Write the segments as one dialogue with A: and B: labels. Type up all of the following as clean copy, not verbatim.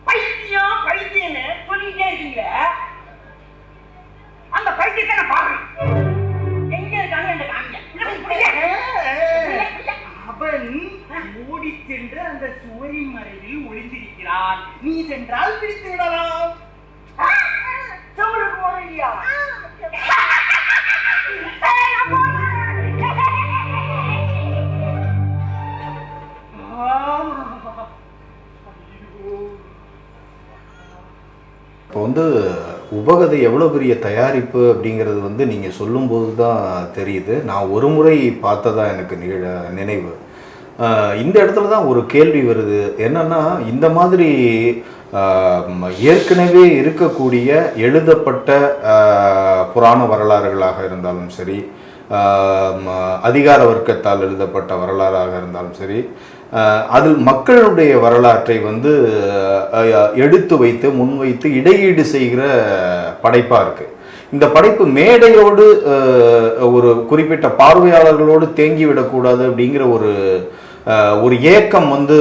A: பைத்தியம் பைத்தியன்னு சொல்லிட்டே இருக்கீங்க. அந்த பைத்தியத்தை நான் பாக்குறேன். எங்க இருக்காங்க என்ற காமிங்க. அவன் ஓடி சென்று அந்த சுவரின் மறைவில் ஒளிந்திருக்கிறான். நீ சென்றால் பிடித்து விடலாம். சுவருக்கு போறியா?
B: இப்போ வந்து உபகதை எவ்வளோ பெரிய தயாரிப்பு அப்படிங்கிறது வந்து நீங்கள் சொல்லும்போது தான் தெரியுது. நான் ஒரு முறை பார்த்ததா எனக்கு நினைவு. இந்த இடத்துல தான் ஒரு கேள்வி வருது. என்னன்னா, இந்த மாதிரி ஏற்கனவே இருக்கக்கூடிய எழுதப்பட்ட புராண வரலாறுகளாக இருந்தாலும் சரி, அதிகார வர்க்கத்தால் எழுதப்பட்ட வரலாறாக இருந்தாலும் சரி, அதில் மக்களுடைய வரலாற்றை வந்து எடுத்து வைத்து முன்வைத்து இடையீடு செய்கிற படைப்பாக இருக்குது. இந்த படைப்பு மேடையோடு ஒரு குறிப்பிட்ட பார்வையாளர்களோடு தேங்கிவிடக்கூடாது அப்படிங்கிற ஒரு ஏக்கம் வந்து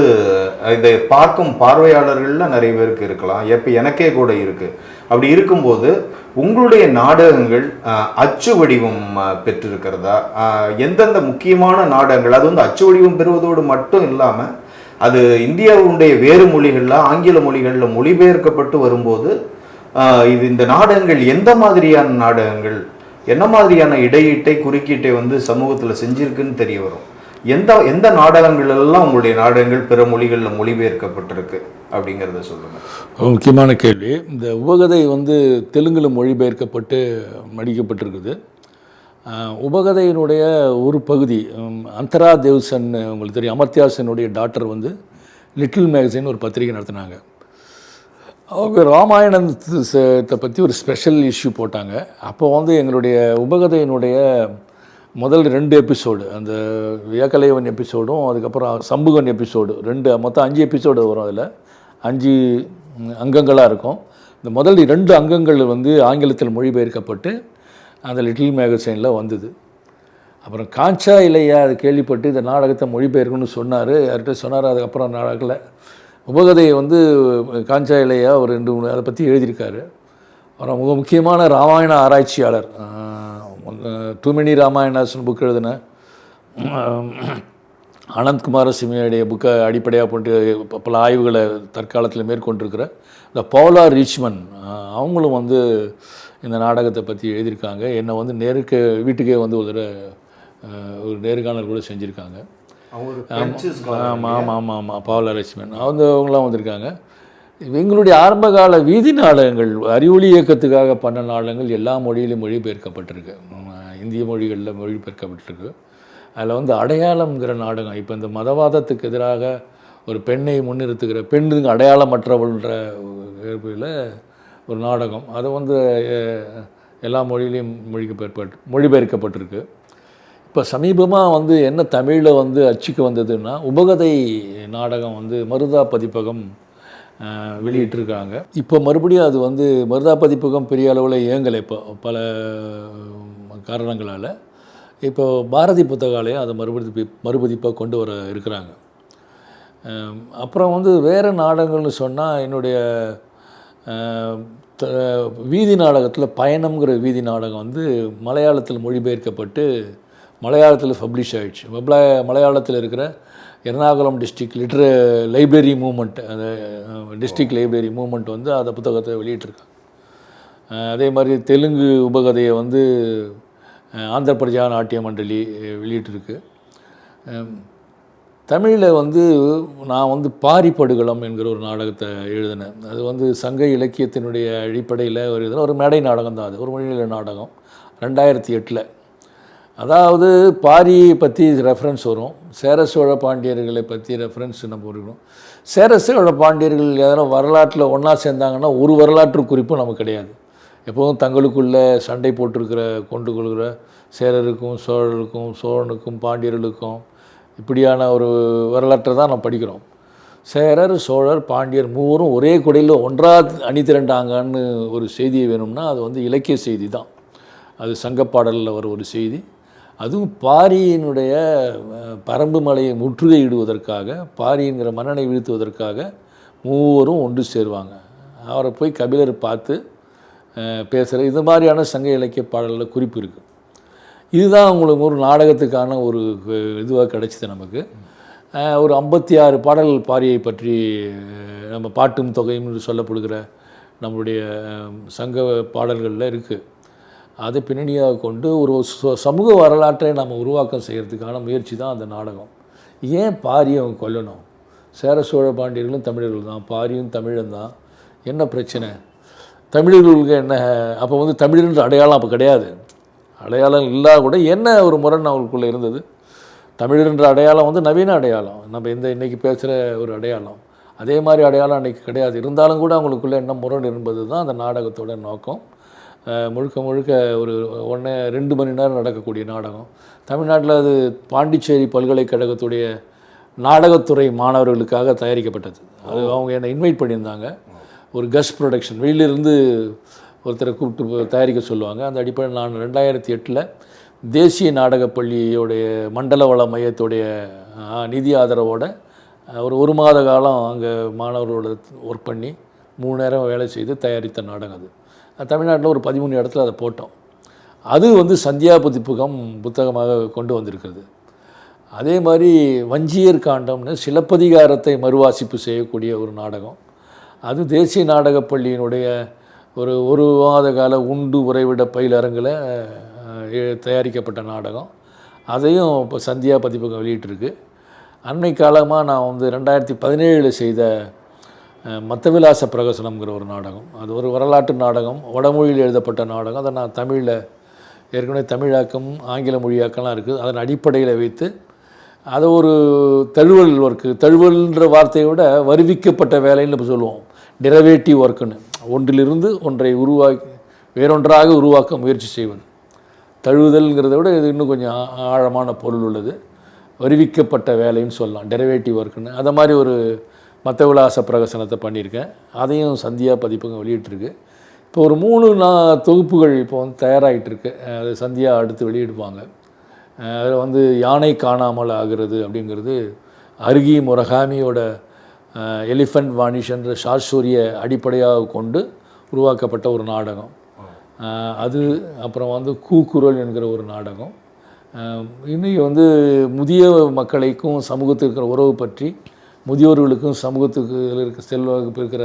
B: இதை பார்க்கும் பார்வையாளர்களில் நிறைய பேருக்கு இருக்கலாம். எப்போ எனக்கே கூட இருக்குது. அப்படி இருக்கும்போது உங்களுடைய நாடகங்கள் அச்சு வடிவம் பெற்றிருக்கிறதா? எந்தெந்த முக்கியமான நாடகங்கள், அது வந்து அச்சு வடிவம் பெறுவதோடு மட்டும் இல்லாமல் அது இந்தியாவுடைய வேறு மொழிகளில், ஆங்கில மொழிகளில் மொழிபெயர்க்கப்பட்டு வரும்போது இந்த நாடகங்கள் எந்த மாதிரியான நாடகங்கள், என்ன மாதிரியான இடையீட்டை குறுக்கீட்டை வந்து சமூகத்தில் செஞ்சிருக்குன்னு தெரிய வரும். எந்த நாடகங்கள் எல்லாம் உங்களுடைய நாடகங்கள் பிற மொழிகளில் மொழிபெயர்க்கப்பட்டிருக்கு அப்படிங்கிறத சொல்லுங்கள்.
C: முக்கியமான கேள்வி. இந்த உபகதை வந்து தெலுங்கில் மொழிபெயர்க்கப்பட்டு நடிக்கப்பட்டிருக்குது. உபகதையினுடைய ஒரு பகுதி அந்தரா தேவ்சன், உங்களுக்கு தெரியும், அமர்த்தியாசனுடைய டாக்டர் வந்து லிட்டில் மேகசின் ஒரு பத்திரிகை நடத்தினாங்க. அவங்க ராமாயணத்தை பற்றி ஒரு ஸ்பெஷல் இஷ்யூ போட்டாங்க. அப்போ வந்து எங்களுடைய உபகதையினுடைய முதல் 2 எபிசோடு, அந்த ஏகலைவன் எபிசோடும் அதுக்கப்புறம் சம்புகன் எபிசோடு, மொத்தம் 5 எபிசோடு வரும். அதில் 5 அங்கங்களாக இருக்கும். இந்த முதல் 2 அங்கங்கள் வந்து ஆங்கிலத்தில் மொழிபெயர்க்கப்பட்டு அந்த லிட்டில் மேகசைனில் வந்தது. அப்புறம் காஞ்சா இல்லையா அது கேள்விப்பட்டு இந்த நாடகத்தை மொழிபெயர்க்கணும்னு சொன்னார். யார்கிட்ட சொன்னார். அதுக்கப்புறம் நாடகத்தில் உபகதையை வந்து காஞ்சா இல்லையா ஒரு 2-3 அதை பற்றி எழுதியிருக்காரு. அப்புறம் மிக முக்கியமான ராமாயண ஆராய்ச்சியாளர், டூ மெனி ராமாயணாஸ்னு புக் எழுதின அனந்த் குமாரசிமியுடைய புக்கை அடிப்படையாக போட்டு பல ஆய்வுகளை தற்காலத்தில் மேற்கொண்டிருக்கிற இந்த பவுலா ரிச்மன், அவங்களும் வந்து இந்த நாடகத்தை பற்றி எழுதியிருக்காங்க. என்னை வந்து வீட்டுக்கே வந்து ஒரு நேர்காணல் கூட செஞ்சுருக்காங்க. ஆமாம், பவுலா ரிச்மன் அவங்களாம் வந்திருக்காங்க. எங்களுடைய ஆரம்பகால வீதி நாடகங்கள், அறிவொளி இயக்கத்துக்காக பண்ண நாடகங்கள் எல்லா மொழியிலும் மொழிபெயர்க்கப்பட்டிருக்கு. இந்திய மொழிகளில் மொழிபெயர்க்கப்பட்டிருக்கு. அதில் வந்து அடையாளம்ங்கிற நாடகம், இப்போ இந்த மதவாதத்துக்கு எதிராக ஒரு பெண்ணை முன்னிறுத்துகிற, பெண்ணுங்க அடையாளமற்றவள்ன்ற ஒரு நாடகம், அது வந்து எல்லா மொழியிலையும் மொழிபெயர்க்கப்பட்டிருக்கு. இப்போ சமீபமாக வந்து என்ன தமிழில் வந்து அச்சுக்கு வந்ததுன்னா, உபகதை நாடகம் வந்து மருதா பதிப்பகம் வெளியிட்டிருக்காங்க. இப்போ மறுபடியும் அது வந்து மருதா பதிப்பகம் பெரிய அளவில் இயங்கலை இப்போ பல காரணங்களால். இப்போ பாரதி புத்தகாலயம் அதை மறுபதிப்பாக கொண்டு வர இருக்கிறாங்க. அப்புறம் வந்து வேறு நாடகங்கள்னு சொன்னால், என்னுடைய வீதி நாடகத்தில் பயணம்ங்கிற வீதி நாடகம் வந்து மலையாளத்தில் மொழிபெயர்க்கப்பட்டு மலையாளத்தில் பப்ளிஷ் ஆகிடுச்சு. மலையாளத்தில் இருக்கிற எர்ணாகுளம் டிஸ்ட்ரிக்ட் லைப்ரரி மூமெண்ட், அந்த டிஸ்ட்ரிக்ட் லைப்ரரி மூமெண்ட் வந்து அந்த புத்தகத்தை வெளியிட்டிருக்காங்க. அதே மாதிரி தெலுங்கு உபகதையை வந்து ஆந்திர பிரஜா நாட்டிய மண்டலி வெளியிட்டிருக்கு. தமிழில் வந்து நான் வந்து பாரிப்படுகளம் என்கிற ஒரு நாடகத்தை எழுதினேன். அது வந்து சங்க இலக்கியத்தினுடைய அடிப்படையில் ஒரு மேடை நாடகம் தான். அது ஒரு மொழியில நாடகம் 2008. அதாவது பாரியை பற்றி ரெஃபரன்ஸ் வரும், சேர சோழ பாண்டியர்களை பற்றி ரெஃபரன்ஸ் நம்ம இருக்கணும். சேர சோழ பாண்டியர்கள் எதனா வரலாற்றில் ஒன்றா சேர்ந்தாங்கன்னா ஒரு வரலாற்று குறிப்பும் நமக்கு கிடையாது. எப்போதும் தங்களுக்குள்ளே சண்டை போட்டிருக்கிற கொண்டு கொள்கிற சேரருக்கும் சோழருக்கும் சோழனுக்கும் பாண்டியர்களுக்கும் இப்படியான ஒரு வரலாற்றை தான் நம்ம படிக்கிறோம். சேரர் சோழர் பாண்டியர் மூவரும் ஒரே குடையில் ஒன்றாக அணி திரண்டாங்கன்னு ஒரு செய்தி வேணும்னா அது வந்து இலக்கிய செய்தி தான். அது சங்கப்பாடலில் வர ஒரு செய்தி. அதுவும் பாரியினுடைய பரம்பு மலையை முற்றுகையிடுவதற்காக, பாரிங்கிற மன்னனை வீழ்த்துவதற்காக மூவரும் ஒன்று சேருவாங்க. அவரை போய் கபிலர் பார்த்து பேசுகிற இது மாதிரியான சங்க இலக்கிய பாடல்களில் குறிப்பு இருக்குது. இதுதான் உங்களுக்கு ஒரு நாடகத்துக்கான ஒரு இதுவாக கிடைச்சிது நமக்கு. ஒரு 56 பாடல்கள் பாரியை பற்றி நம்ம பாட்டும் தொகையும் என்று சொல்லப்படுகிற நம்மளுடைய சங்க பாடல்களில் இருக்குது. அதை பின்னணியாக கொண்டு ஒரு சமூக வரலாற்றை நம்ம உருவாக்கம் செய்கிறதுக்கான முயற்சி தான் அந்த நாடகம். ஏன் பாரியை அவங்க கொல்லணும்? சேர சோழ பாண்டியர்களும் தமிழர்கள் தான், பாரியும் தமிழன் தான். என்ன பிரச்சனை? தமிழர்களுக்கு என்ன அப்போ வந்து தமிழன்ற அடையாளம் அப்போ கிடையாது. அடையாளம் இல்லாத கூட என்ன ஒரு முரண் அவங்களுக்குள்ளே இருந்தது. தமிழர்ன்ற அடையாளம் வந்து நவீன அடையாளம், நம்ம இன்றைக்கி பேசுகிற ஒரு அடையாளம். அதே மாதிரி அடையாளம் அன்றைக்கி கிடையாது. இருந்தாலும் கூட அவங்களுக்குள்ளே என்ன முரண் என்பது தான் அந்த நாடகத்தோட நோக்கம். முழுக்க முழுக்க ஒரு 2 மணி நேரம் நடக்கக்கூடிய நாடகம். தமிழ்நாட்டில் அது பாண்டிச்சேரி பல்கலைக்கழகத்துடைய நாடகத்துறை மாணவர்களுக்காக தயாரிக்கப்பட்டது. அது அவங்க என்னை இன்வைட் பண்ணியிருந்தாங்க. ஒரு கெஸ்ட் ப்ரொடக்ஷன், வெளியிலிருந்து ஒருத்தரை கூப்பிட்டு தயாரிக்க சொல்லுவாங்க. அந்த அடிப்படையில் நான் 2008 தேசிய நாடகப்பள்ளியோடைய மண்டல வள மையத்துடைய நிதி ஆதரவோடு ஒரு மாத காலம் அங்கே மாணவர்களோட ஒர்க் பண்ணி 3 நேரம் வேலை செய்து தயாரித்த நாடகம் அது. தமிழ்நாட்டில் ஒரு 13 இடத்துல அதை போட்டோம். அது வந்து சந்தியா பதிப்பகம் புத்தகமாக கொண்டு வந்திருக்கிறது. அதே மாதிரி வஞ்சியர் காண்டம்னு சிலப்பதிகாரத்தை மறுவாசிப்பு செய்யக்கூடிய ஒரு நாடகம். அது தேசிய நாடகப்பள்ளியினுடைய ஒரு மாத கால உண்டு உறைவிட பயிலரங்கில் தயாரிக்கப்பட்ட நாடகம். அதையும் இப்போ சந்தியா பதிப்பகம் வெளியிட்டிருக்கு. அன்னை காலமாக நான் வந்து 2017 செய்த மத்தவிலாச பிரகசனம்ங்கிற ஒரு நாடகம். அது ஒரு வரலாற்று நாடகம், வடமொழியில் எழுதப்பட்ட நாடகம். அதை நான் தமிழில் ஏற்கனவே தமிழாக்கம் ஆங்கில மொழியாக்கம்லாம் இருக்குது. அதன் அடிப்படையில் வைத்து அதை ஒரு தழுவல் ஒர்க்கு, தழுவல்ன்ற வார்த்தையை விட வருவிக்கப்பட்ட வேலைன்னு நம்ம சொல்லுவோம், டெரிவேட்டிவ் ஒர்க்குன்னு. ஒன்றிலிருந்து ஒன்றை வேறொன்றாக உருவாக்க முயற்சி செய்வது. தழுவுதல்ங்கிறத விட இது இன்னும் கொஞ்சம் ஆழமான பொருள் உள்ளது. வருவிக்கப்பட்ட வேலைன்னு சொல்லலாம், டெரிவேட்டிவ் ஒர்க்குன்னு. அதை மாதிரி ஒரு மத்தவிலாச பிரகசனத்தை பண்ணியிருக்கேன். அதையும் சந்தியா பதிப்பகம் வெளியிட்டிருக்கு. இப்போ ஒரு 3 தொகுப்புகள் இப்போ வந்து தயாராகிட்டுருக்கு. அது சந்தியா அடுத்து வெளியிடுவாங்க. அதில் வந்து யானை காணாமல் ஆகிறது அப்படிங்கிறது அருகி முரகாமியோட எலிஃபண்ட் வானிஷ்ன்ற ஷார்ட் ஸ்டோரியை அடிப்படையாக கொண்டு உருவாக்கப்பட்ட ஒரு நாடகம் அது. அப்புறம் வந்து கூக்குரல் என்கிற ஒரு நாடகம். இன்றைக்கி வந்து முதிய மக்களுக்கும் சமூகத்துக்கு இருக்கிற உறவு பற்றி, முதியோர்களுக்கும் சமூகத்துக்கு செல்வகுப்பு இருக்கிற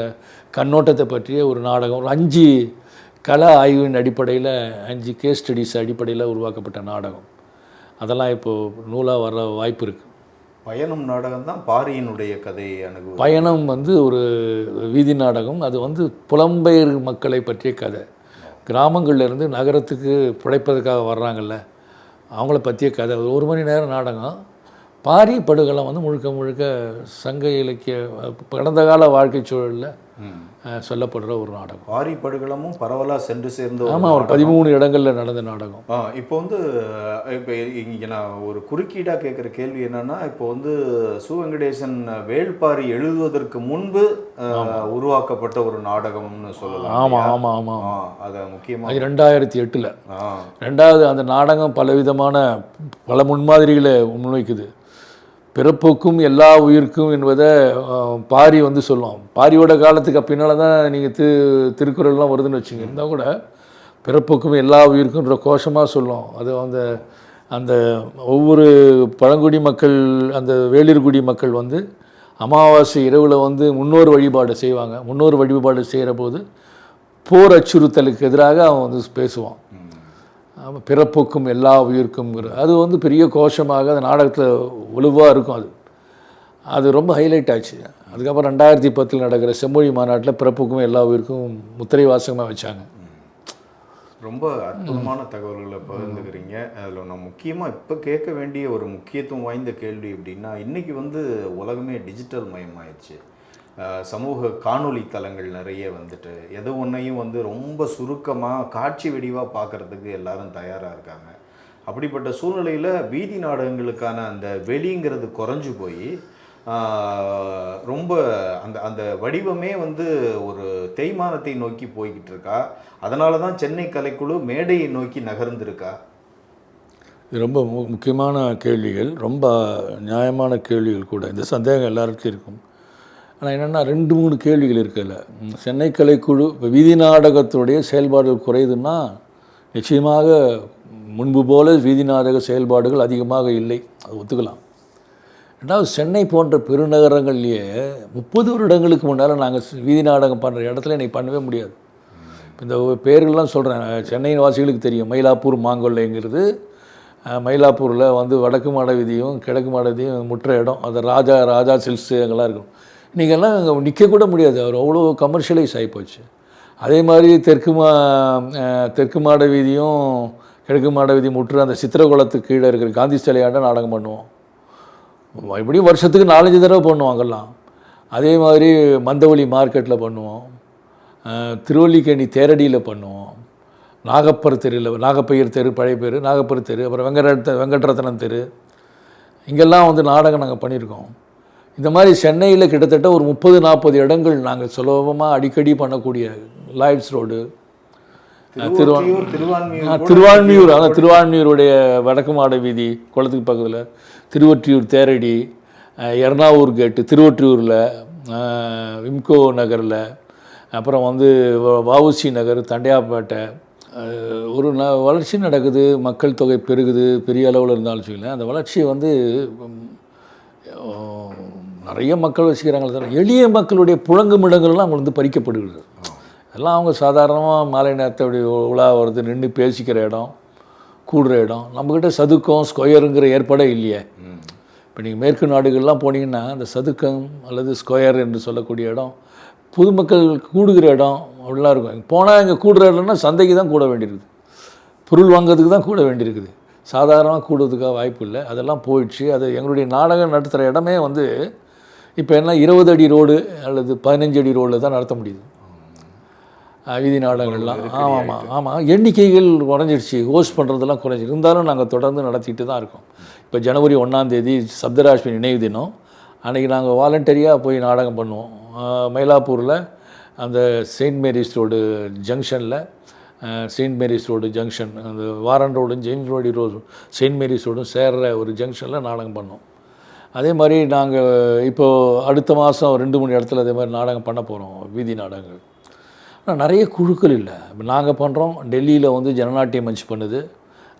C: கண்ணோட்டத்தை பற்றிய ஒரு நாடகம். ஒரு 5 கள ஆய்வின் அடிப்படையில் 5 கேஸ் ஸ்டடீஸ் அடிப்படையில் உருவாக்கப்பட்ட நாடகம். அதெல்லாம் இப்போது நூலாக வர வாய்ப்பு இருக்குது.
B: பயணம் நாடகம் தான் பாரியினுடைய கதை அணுகு.
C: பயணம் வந்து ஒரு வீதி நாடகம். அது வந்து புலம்பெயர் மக்களை பற்றிய கதை. கிராமங்கள்லேருந்து நகரத்துக்கு பிழைப்பதற்காக வர்றாங்கல்ல, அவங்கள பற்றிய கதை. 1 மணி நேரம் நாடகம். பாரி படுகளம் வந்து முழுக்க முழுக்க சங்க இலக்கிய கடந்த கால வாழ்க்கை சூழலில் சொல்லப்படுற ஒரு நாடகம்.
B: பாரி படுகளமும் பரவலாக சென்று சேர்ந்து.
C: ஆமாம், ஒரு 13 இடங்களில் நடந்த நாடகம்.
B: இப்போ வந்து இப்போ இங்கே நான் ஒரு குறுக்கீடாக கேட்குற கேள்வி என்னென்னா, இப்போ வந்து சு. வெங்கடேசன் வேள்பாரி எழுதுவதற்கு முன்பு உருவாக்கப்பட்ட ஒரு நாடகம்னு சொல்லலாம்.
C: ஆமாம் ஆமாம் ஆமாம்.
B: அதை முக்கியமாக
C: 2008 ரெண்டாவது அந்த நாடகம் பல முன்மாதிரிகளை முன்வைக்குது. பிறப்புக்கும் எல்லா உயிருக்கும் என்பதை பாரி வந்து சொல்லுவோம். பாரியோட காலத்துக்கு பின்னால் தான் நீங்கள் திருக்குறள்லாம் வருதுன்னு வச்சுங்க. இருந்தால் கூட பிறப்புக்கும் எல்லா உயிருக்குன்ற கோஷமாக சொல்லுவோம். அது அந்த ஒவ்வொரு பழங்குடி மக்கள், அந்த வேளிர்குடி மக்கள் வந்து அமாவாசை இரவில் வந்து முன்னோர் வழிபாடு செய்வாங்க. முன்னோர் வழிபாடு செய்கிற போது போர் அச்சுறுத்தலுக்கு எதிராக அவன் வந்து பேசுவான். பிறப்புக்கும் எல்லா உயிருக்கும்ங்கிற அது வந்து பெரிய கோஷமாக அந்த நாடகத்தில் வலுவாக இருக்கும். அது ரொம்ப ஹைலைட் ஆச்சு. அதுக்கப்புறம் 2010 நடக்கிற செம்மொழி மாநாட்டில் பிறப்புக்கும் எல்லா உயிருக்கும் முத்திரை வாசகமாக வச்சாங்க.
B: ரொம்ப அற்புதமான தகவல்களை பகிர்ந்துக்கிறீங்க. அதில் நான் முக்கியமாக இப்போ கேட்க வேண்டிய ஒரு முக்கியத்துவம் வாய்ந்த கேள்வி அப்படின்னா, இன்றைக்கி வந்து உலகமே டிஜிட்டல் மயமாயிடுச்சு. சமூக காணொளி தளங்கள் நிறைய வந்துட்டு எது ஒன்றையும் வந்து ரொம்ப சுருக்கமாக காட்சி வடிவாக பார்க்குறதுக்கு எல்லாரும் தயாராக இருக்காங்க. அப்படிப்பட்ட சூழ்நிலையில் வீதி நாடகங்களுக்கான அந்த வெளிங்கிறது குறைஞ்சு போய் ரொம்ப அந்த வடிவமே வந்து ஒரு தேய்மானத்தை நோக்கி போய்கிட்டு இருக்கா. அதனால தான் சென்னை கலைக்குழு மேடையை நோக்கி நகர்ந்துருக்கா.
C: இது ரொம்ப முக்கியமான கேள்விகள், ரொம்ப நியாயமான கேள்விகள் கூட. இந்த சந்தேகம் எல்லாருக்கும் இருக்கும். ஆனால் என்னென்னா 2-3 கேள்விகள் இருக்குல்ல. சென்னை கலைக்குழு இப்போ வீதி நாடகத்துடைய செயல்பாடுகள் குறையுதுன்னா நிச்சயமாக முன்பு போல வீதி நாடக செயல்பாடுகள் அதிகமாக இல்லை, அது ஒத்துக்கலாம். ரெண்டாவது, சென்னை போன்ற பெருநகரங்கள்லேயே 30 வருடங்களுக்கு முன்னால் நாங்கள் வீதி நாடகம் பண்ணுற இடத்துல இன்றைக்கி பண்ணவே முடியாது. இந்த பேர்கள்லாம் சொல்கிறேன், சென்னை வாசிகளுக்கு தெரியும். மயிலாப்பூர் மாங்கொல்லைங்கிறது மயிலாப்பூரில் வந்து வடக்கு மாட வீதியும் கிழக்கு மாட வீதியும் முற்ற இடம். அது ராஜா சில்ஸ் அங்கெல்லாம் இருக்கும். இன்றைக்கெல்லாம் அங்கே நிற்கக்கூட முடியாது, அவர் அவ்வளோ கமர்ஷியலைஸ் ஆகிப்போச்சு. அதே மாதிரி தெற்கு மாட வீதியும் கிழக்கு மாட வீதி முற்று அந்த சித்திரகுளத்துக்கு கீழே இருக்கிற காந்தி சிலையாண்ட நாடகம் பண்ணுவோம். இப்படியும் வருஷத்துக்கு 4-5 தடவை பண்ணுவோம் அங்கெல்லாம். அதே மாதிரி மந்தவெளி மார்க்கெட்டில் பண்ணுவோம், திருவல்லிக்கேணி தேரடியில் பண்ணுவோம், நாகப்பர் தெருவில் நாகப்பையர் தெரு பழைய பேர் நாகப்பர் தெரு, அப்புறம் வெங்கட்ரத்னம் தெரு, இங்கெல்லாம் வந்து நாடகம் நாங்கள் பண்ணியிருக்கோம். இந்த மாதிரி சென்னையில் கிட்டத்தட்ட ஒரு 30-40 இடங்கள் நாங்கள் சுலபமாக அடிக்கடி பண்ணக்கூடிய லாய்ட்ஸ் ரோடு, திருவான்மியூர், அதான் திருவான்மியூருடைய வடக்கு மாட வீதி குளத்துக்கு பக்கத்தில், திருவொற்றியூர் தேரடி, எர்ணாவூர் கேட்டு திருவொற்றியூரில், விம்கோ நகரில், அப்புறம் வந்து வஉசி நகர், தண்டையாப்பேட்டை. ஒரு வளர்ச்சி நடக்குது, மக்கள் தொகை பெருகுது, பெரிய அளவில் இருந்தாலும் வச்சுக்கல. அந்த வளர்ச்சி வந்து நிறைய மக்கள் வச்சுக்கிறாங்களே தவிர எளிய மக்களுடைய புழங்குமிடங்கள்லாம் அவங்க வந்து பறிக்கப்படுகிறது. அதெல்லாம் அவங்க சாதாரணமாக மாலை நேரத்தை அப்படி உலா வருது, நின்று பேசிக்கிற இடம், கூடுற இடம். நம்மக்கிட்ட சதுக்கம் ஸ்கொயருங்கிற ஏற்பாடே இல்லையே. இப்போ நீங்கள் மேற்கு நாடுகள்லாம் போனீங்கன்னா அந்த சதுக்கம் அல்லது ஸ்கொயர் என்று சொல்லக்கூடிய இடம் பொதுமக்கள் கூடுகிற இடம் அப்படிலாம் இருக்கும். போனால் இங்கே கூடுற இடம்னா சந்தைக்கு தான் கூட வேண்டியிருக்குது, பொருள் வாங்கிறதுக்கு தான் கூட வேண்டியிருக்குது, சாதாரணமாக கூடுறதுக்காக வாய்ப்பு இல்லை. அதெல்லாம் போயிடுச்சு. அது எங்களுடைய நாடகம் நடத்துகிற இடமே வந்து இப்போ என்ன 20 அடி ரோடு அல்லது 15 அடி ரோடில் தான் நடத்த முடியுது வீதி நாடகங்கள்லாம். ஆமாம், எண்ணிக்கைகள் குறைஞ்சிடுச்சு, ஹோஸ்ட் பண்ணுறதெல்லாம் குறைஞ்சி. இருந்தாலும் நாங்கள் தொடர்ந்து நடத்திட்டு தான் இருக்கோம். இப்போ ஜனவரி 1ஆம் தேதி சப்தராஷ்மி நினைவு தினம் அன்றைக்கி நாங்கள் வாலண்டரியாக போய் நாடகம் பண்ணுவோம். மயிலாப்பூரில் அந்த செயின்ட் மேரிஸ் ரோடு ஜங்ஷனில், செயின்ட் மேரிஸ் ரோடு ஜங்ஷன், அந்த வாரன் ரோடும் ஜெயின்ஸ் ரோடும் செயின்ட் மேரிஸ் ரோடும் சேர்ற ஒரு ஜங்ஷனில் நாடகம் பண்ணோம். அதே மாதிரி நாங்கள் இப்போது அடுத்த மாதம் 2-3 இடத்துல அதே மாதிரி நாடகம் பண்ண போகிறோம், வீதி நாடகங்கள். ஆனால் நிறைய குழுக்கள் இல்லை. இப்போ நாங்கள் பண்ணுறோம், டெல்லியில் வந்து ஜனநாட்டிய மஞ்ச் பண்ணுது,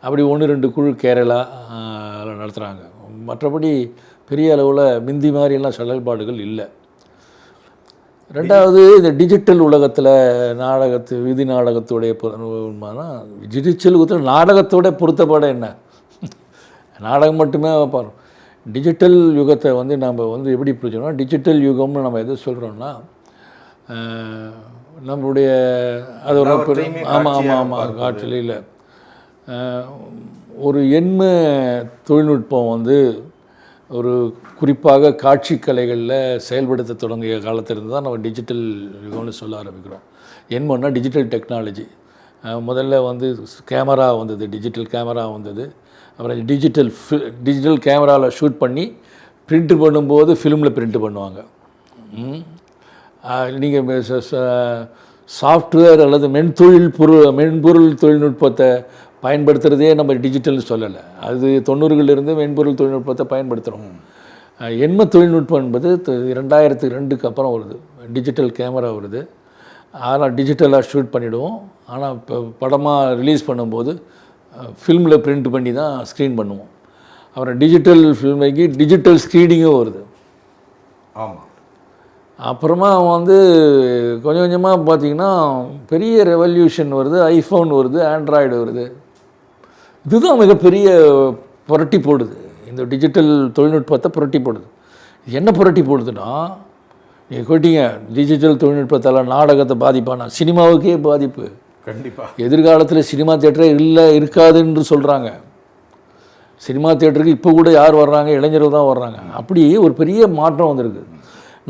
C: அப்படி 1-2 குழு கேரளா நடத்துகிறாங்க. மற்றபடி பெரிய அளவில் மிந்தி மாதிரியெல்லாம் செயல்பாடுகள் இல்லை. ரெண்டாவது, இந்த டிஜிட்டல் உலகத்தில் வீதி நாடகத்துடைய டிஜிட்டல் உலகத்தில் நாடகத்தோட பொருத்தப்பட என்ன, நாடகம் மட்டுமே பார்ப்போம். டிஜிட்டல் யுகத்தை வந்து நம்ம வந்து எப்படி புரிஞ்சோம்னா, டிஜிட்டல் யுகம்னு நம்ம எது சொல்கிறோம்னா நம்மளுடைய அது ஒரு ஆமாம் காட்சியில் ஒரு எண்ம தொழில்நுட்பம் வந்து ஒரு குறிப்பாக காட்சி கலைகளில் செயல்படுத்த தொடங்கிய காலத்திலிருந்து தான் நம்ம டிஜிட்டல் யுகம்னு சொல்ல ஆரம்பிக்கிறோம். எண்மன்னா டிஜிட்டல் டெக்னாலஜி. முதல்ல வந்து கேமரா வந்தது, டிஜிட்டல் கேமரா வந்தது. அப்புறம் டிஜிட்டல் கேமராவில் ஷூட் பண்ணி பிரிண்ட் பண்ணும்போது ஃபிலிமில் பிரிண்ட் பண்ணுவாங்க. நீங்கள் சாஃப்ட்வேர் அல்லது மென்பொருள் தொழில்நுட்பத்தை பயன்படுத்துகிறதே நம்ம டிஜிட்டல்னு சொல்லலை. அது 90களிலிருந்து மென்பொருள் தொழில்நுட்பத்தை பயன்படுத்துகிறோம். எண்ம தொழில்நுட்பம் என்பது 2002க்கு அப்புறம் வருது. டிஜிட்டல் கேமரா வருது. ஆனால் டிஜிட்டலாக ஷூட் பண்ணிவிடுவோம். ஆனால் இப்போ படமாக ரிலீஸ் பண்ணும்போது ஃபில்மில் பிரிண்ட் பண்ணி தான் ஸ்க்ரீன் பண்ணுவோம். அப்புறம் டிஜிட்டல் ஃபில்மைக்கு டிஜிட்டல் ஸ்க்ரீனிங்கும் வருது.
B: ஆமாம்.
C: அப்புறமா வந்து கொஞ்சம் கொஞ்சமாக பார்த்திங்கன்னா பெரிய ரெவல்யூஷன் வருது. ஐஃபோன் வருது, ஆண்ட்ராய்டு வருது. இதுதான் மிகப்பெரிய புரட்டி போடுது, இந்த டிஜிட்டல் தொழில்நுட்பத்தை புரட்டி போடுது. என்ன புரட்டி போடுதுன்னா, நீங்கள் கேட்டீங்க டிஜிட்டல் தொழில்நுட்பத்தால் நாடகத்தை பாதிப்பானா, சினிமாவுக்கே பாதிப்பு.
B: கண்டிப்பாக.
C: எதிர்காலத்தில் சினிமா தியேட்டரே இருக்காதுன்னு சொல்கிறாங்க. சினிமா தியேட்டருக்கு இப்போ கூட யார் வர்றாங்க, இளைஞர்கள் தான் வர்றாங்க. அப்படி ஒரு பெரிய மாற்றம் வந்திருக்கு.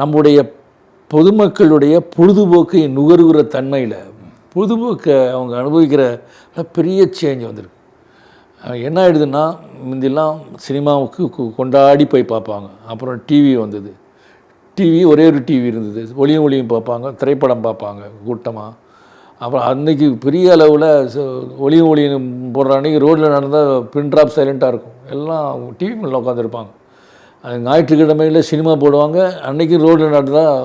C: நம்முடைய பொதுமக்களுடைய பொழுதுபோக்கை நுகர்கிற தன்மையில் பொழுதுபோக்கை அவங்க அனுபவிக்கிற பெரிய சேஞ்ச் வந்திருக்கு. என்ன ஆகிடுதுன்னா, முந்தியெல்லாம் சினிமாவுக்கு கொண்டாடி போய் பார்ப்பாங்க. அப்புறம் டிவி வந்தது. ஒரே ஒரு டிவி இருந்தது, ஒளியும் பார்ப்பாங்க, திரைப்படம் பார்ப்பாங்க கூட்டமாக. அப்புறம் அன்றைக்கி பெரிய அளவில் ஒளியும் போடுற அன்றைக்கி ரோட்டில் நடந்தால் பின் ட்ராப் சைலண்ட்டாக இருக்கும், எல்லாம் டிவி மேலே உட்காந்துருப்பாங்க. அது ஞாயிற்றுக்கிழமையில் சினிமா போடுவாங்க, அன்றைக்கி ரோட்டில் நடந்தால்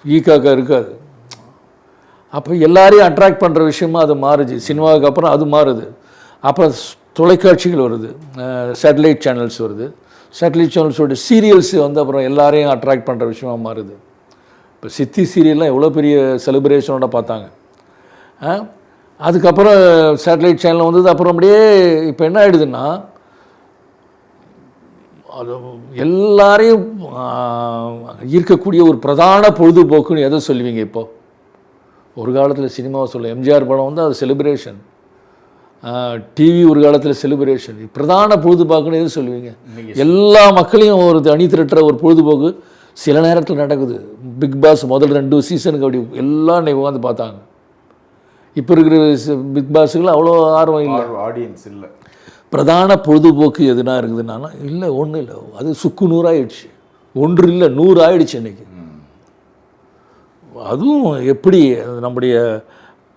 C: ஈக்காக்கா இருக்காது. அப்போ எல்லாரையும் அட்ராக்ட் பண்ணுற விஷயமா அது மாறுச்சு. சினிமாவுக்கு அப்புறம் அது மாறுது. அப்புறம் தொலைக்காட்சிகள் வருது, சேட்டலைட் சேனல்ஸ் வருது. சேட்டலைட் சேனல்ஸோட சீரியல்ஸ் வந்து அப்புறம் எல்லாரையும் அட்ராக்ட் பண்ணுற விஷயமா மாறுது. இப்போ சித்தி சீரியல்லாம் எவ்வளோ பெரிய செலிப்ரேஷனோட பார்த்தாங்க. அதுக்கப்புறம் சேட்டலைட் சேனல் வந்தது. அப்புறம் அப்படியே இப்போ என்ன ஆகிடுதுன்னா, அது எல்லாரையும் ஈர்க்கக்கூடிய ஒரு பிரதான பொழுதுபோக்குன்னு எதை சொல்லுவீங்க? இப்போது ஒரு காலத்தில் சினிமாவை சொல்ல எம்ஜிஆர் படம் வந்து அது செலிப்ரேஷன், டிவி ஒரு காலத்தில் செலிப்ரேஷன். பிரதான பொழுதுபோக்குன்னு எது சொல்லுவீங்க? எல்லா மக்களையும் ஒரு அணி திரட்டுற ஒரு பொழுதுபோக்கு சில நேரத்தில் நடக்குது. பிக் பாஸ் முதல் 2 சீசனுக்கு அப்படி எல்லாம் உட்காந்து பார்த்தாங்க. இப்போ இருக்கிற பிக் பாஸுக்குலாம் அவ்வளோ ஆர்வம் இல்லை,
B: ஆடியன்ஸ் இல்லை.
C: பிரதான பொழுதுபோக்கு எதுனா இருக்குதுன்னா இல்லை, ஒன்றும் இல்லை. அது சுக்கு 100 ஆயிடுச்சு, 1 இல்லை 100 ஆயிடுச்சு இன்றைக்கி. அதுவும் எப்படி நம்முடைய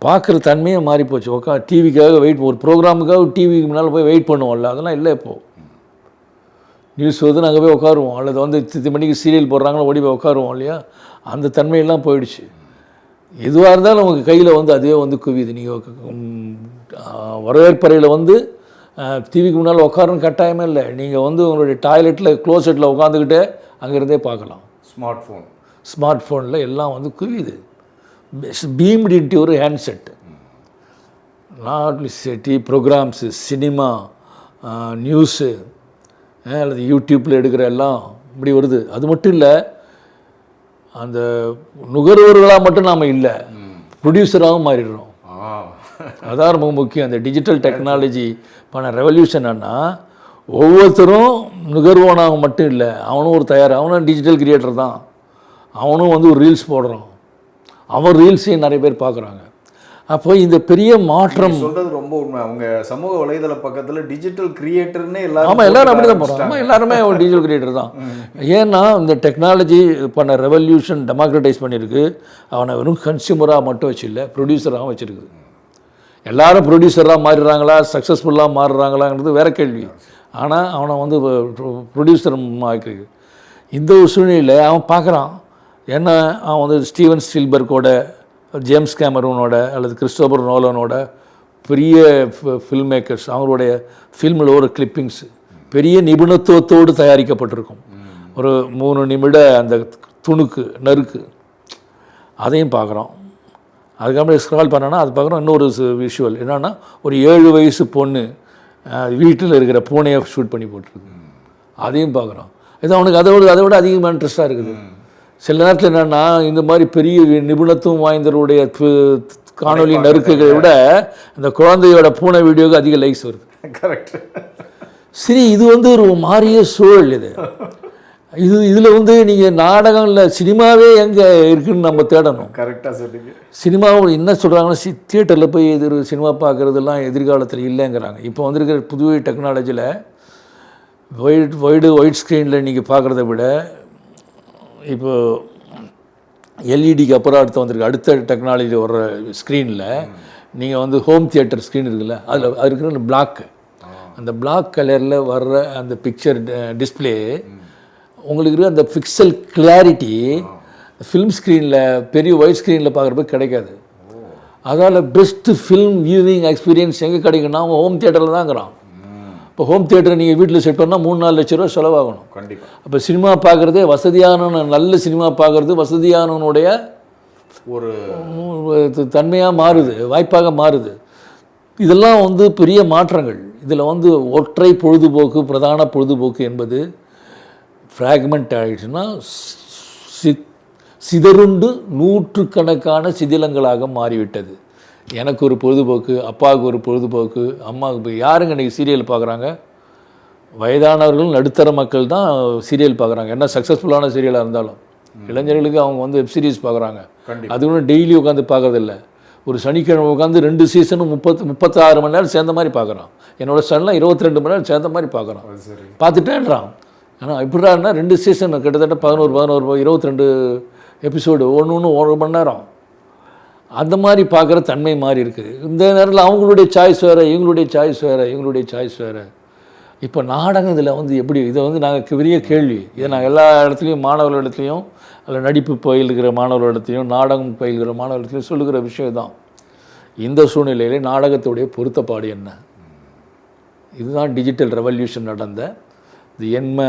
C: பார்க்குற தன்மையே மாறி போச்சு. டிவிக்காக வெயிட், ஒரு ப்ரோக்ராமுக்காக டிவிக்கு முன்னால் போய் வெயிட் பண்ணுவோம்ல, அதெல்லாம் இல்லை. இப்போது நியூஸ் வந்து நாங்கள் போய் உட்காருவோம், அல்லது வந்து 10 மணிக்கு சீரியல் போடுறாங்களோ ஓடி போய் உட்காருவோம் இல்லையா? அந்த தன்மையெல்லாம் போயிடுச்சு. எதுவாக இருந்தாலும் நமக்கு கையில் வந்து அதுவே வந்து குவியுது. நீங்கள் வரவேற்பறையில் வந்து டிவிக்கு முன்னால் உட்காரன்னு கட்டாயமே இல்லை. நீங்கள் வந்து உங்களுடைய டாய்லெட்டில் க்ளோசெட்டில் உட்காந்துக்கிட்டே அங்கேருந்தே பார்க்கலாம். ஸ்மார்ட் ஃபோனில் எல்லாம் வந்து குவியுது. பீம்டு இன்ட்டு ஒரு handset. Not TV programs, cinema, news, அல்லது யூடியூப்பில் எடுக்கிற எல்லாம் இப்படி வருது. அது மட்டும் இல்லை, அந்த நுகர்வோர்களாக மட்டும் நாம் இல்லை, ப்ரொடியூசராகவும் மாறிடுறோம். அதான் ரொம்ப முக்கியம். அந்த டிஜிட்டல் டெக்னாலஜி பண்ண ரெவல்யூஷன் என்ன, ஒவ்வொருத்தரும் நுகர்வோனாக மட்டும் இல்லை, அவனும் ஒரு அவனும் டிஜிட்டல் கிரியேட்டர் தான். அவனும் வந்து ஒரு ரீல்ஸ் போடுறான், அவன் ரீல்ஸையும் நிறைய பேர் பார்க்குறாங்க. அப்போ இந்த பெரிய மாற்றம்
B: சொல்கிறது ரொம்ப உண்மை. அவங்க சமூக வலைதள பக்கத்தில் டிஜிட்டல் கிரியேட்டர்னே எல்லாரும்,
C: ஆமாம், எல்லோரும் அப்படி தான் போகிறாங்க. ஆமாம், எல்லாருமே ஒரு டிஜிட்டல் கிரியேட்டர் தான். ஏன்னா இந்த டெக்னாலஜி பண்ண ரெவல்யூஷன் டெமோக்ரட்டைஸ் பண்ணியிருக்கு. அவனை வெறும் கன்சியூமராக மட்டும் வச்சில்லை, ப்ரொடியூசராகவும் வச்சுருக்குது. எல்லாரும் ப்ரொடியூசராக மாறிடுறாங்களா, சக்ஸஸ்ஃபுல்லாக மாறுறாங்களாங்கிறது வேறு கேள்வி. ஆனால் அவனை வந்து ப்ரொடியூசர் ஆக்கிருக்கு. இந்த ஒரு சூழ்நிலையில் அவன் பார்க்குறான், என்ன அவன் வந்து ஸ்டீவன் ஸ்பீல்பர்க்கோட, ஜேம்ஸ் கேமரூனோட அல்லது கிறிஸ்டோபர் நோலனோட பெரிய ஃபில்ம் மேக்கர்ஸ், அவங்களுடைய ஃபில்மில் ஒரு கிளிப்பிங்ஸ் பெரிய நிபுணத்துவத்தோடு தயாரிக்கப்பட்டிருக்கும். ஒரு 3 நிமிட அந்த துணுக்கு நறுக்கு, அதையும் பார்க்குறோம். அதுக்கப்புறம் ஸ்க்ரால் பண்ணோன்னா அது பார்க்குறோம். இன்னொரு விஷுவல் என்னென்னா, ஒரு 7 வயசு பொண்ணு வீட்டில் இருக்கிற பூனையை ஷூட் பண்ணி போட்டிருக்கு, அதையும் பார்க்குறோம். இது அவனுக்கு அதை விட அதிகமாக இன்ட்ரெஸ்ட்டாக இருக்குது. சில நேரத்தில் என்னென்னா, இந்த மாதிரி பெரிய நிபுணத்துவம் வாய்ந்தவருடைய காணொலி நறுக்குகளை விட அந்த குழந்தையோட பூனை வீடியோவுக்கு அதிக லைக்ஸ் வருது.
B: கரெக்ட்.
C: சரி, இது வந்து ஒரு மாறிய சூழல். இதில் வந்து நீங்கள் நாடகம் இல்லை, சினிமாவே எங்கே இருக்குதுன்னு நம்ம தேடணும்.
B: கரெக்டாக சொல்லுங்க.
C: சினிமாவும் என்ன சொல்கிறாங்கன்னா, தியேட்டரில் போய் சினிமா பார்க்குறதுலாம் எதிர்காலத்தில் இல்லைங்கிறாங்க. இப்போ வந்திருக்கிற புது டெக்னாலஜியில் ஒயிட் ஸ்க்ரீனில் நீங்கள் பார்க்குறத விட இப்போ எல்இடிக்கு அப்புறம் அடுத்த டெக்னாலஜி வர்ற ஸ்க்ரீனில் நீங்கள் வந்து ஹோம் தியேட்டர் ஸ்க்ரீன் இருக்குல்ல, அதில் அது இருக்கிற பிளாக்கு, அந்த பிளாக் கலரில் வர்ற அந்த பிக்சர் டிஸ்பிளே உங்களுக்கு இருக்கிற அந்த பிக்சல் கிளாரிட்டி ஃபில்ம் ஸ்க்ரீனில், பெரிய ஒயிட் ஸ்க்ரீனில் பார்க்குறப்ப கிடைக்காது. அதனால் பெஸ்ட்டு ஃபில்ம் வியூவிங் எக்ஸ்பீரியன்ஸ் எங்கே கிடைக்குன்னா அவன் ஹோம் தியேட்டரில் தான்ங்கிறான். இப்போ ஹோம் தியேட்டரை நீங்கள் வீட்டில் செட் பண்ணால் 3-4 லட்ச ரூபா செலவாகணும்.
B: கண்டிப்பாக. அப்போ
C: சினிமா பார்க்குறதே நல்ல சினிமா பார்க்குறது வசதியானவனுடைய
B: ஒரு
C: தன்மையாக மாறுது, வாய்ப்பாக மாறுது. இதெல்லாம் வந்து பெரிய மாற்றங்கள். இதில் வந்து ஒற்றை பொழுதுபோக்கு, பிரதான பொழுதுபோக்கு என்பது ஃப்ராக்மெண்ட் ஆகிடுச்சுன்னா சிதறுண்டு 100கணக்கான சிதிலங்களாக மாறிவிட்டது. எனக்கு ஒரு பொழுதுபோக்கு, அப்பாவுக்கு ஒரு பொழுதுபோக்கு, அம்மாவுக்கு யாருங்க இன்றைக்கி சீரியல் பார்க்குறாங்க? வயதானவர்கள், நடுத்தர மக்கள் தான் சீரியல் பார்க்குறாங்க. என்ன சக்ஸஸ்ஃபுல்லான சீரியலாக இருந்தாலும் இளைஞர்களுக்கு அவங்க வந்து வெப் சீரிஸ் பார்க்குறாங்க. அது ஒன்றும் டெய்லி உட்காந்து பார்க்குறதில்ல. ஒரு சனிக்கிழமை உட்காந்து 2 சீசனும் 36 மணி நேரம் சேர்ந்த மாதிரி பார்க்குறான். என்னோடய சன்லாம் 22 மணி நேரம் சேர்ந்த மாதிரி பார்க்குறான். பார்த்துட்டேன்றான். ஆனால் இப்படின்னா 2 சீசன் கிட்டத்தட்ட 11 22 எபிசோடு, ஒன்று 1 மணி நேரம். அந்த மாதிரி பார்க்குற தன்மை மாறி இருக்குது. இந்த நேரத்தில் அவங்களுடைய சாய்ஸ் வேறு, இவங்களுடைய சாய்ஸ் வேறு, இவங்களுடைய சாய்ஸ் வேறு. இப்போ நாடகம் இதில் வந்து எப்படி, இதை வந்து நாங்கள் பெரிய கேள்வி. இதை நாங்கள் எல்லா இடத்துலையும் மாணவர்களிடத்துலையும், அதில் நடிப்பு பயில்கிற மாணவர்களிடத்தையும், நாடகம் பயில்கிற மாணவர்களிடத்தையும் சொல்லுகிற விஷயம் தான். இந்த சூழ்நிலையிலே நாடகத்துடைய பொருத்தப்பாடு என்ன? இதுதான் டிஜிட்டல் ரெவல்யூஷன் நடந்த இந்த எண்ம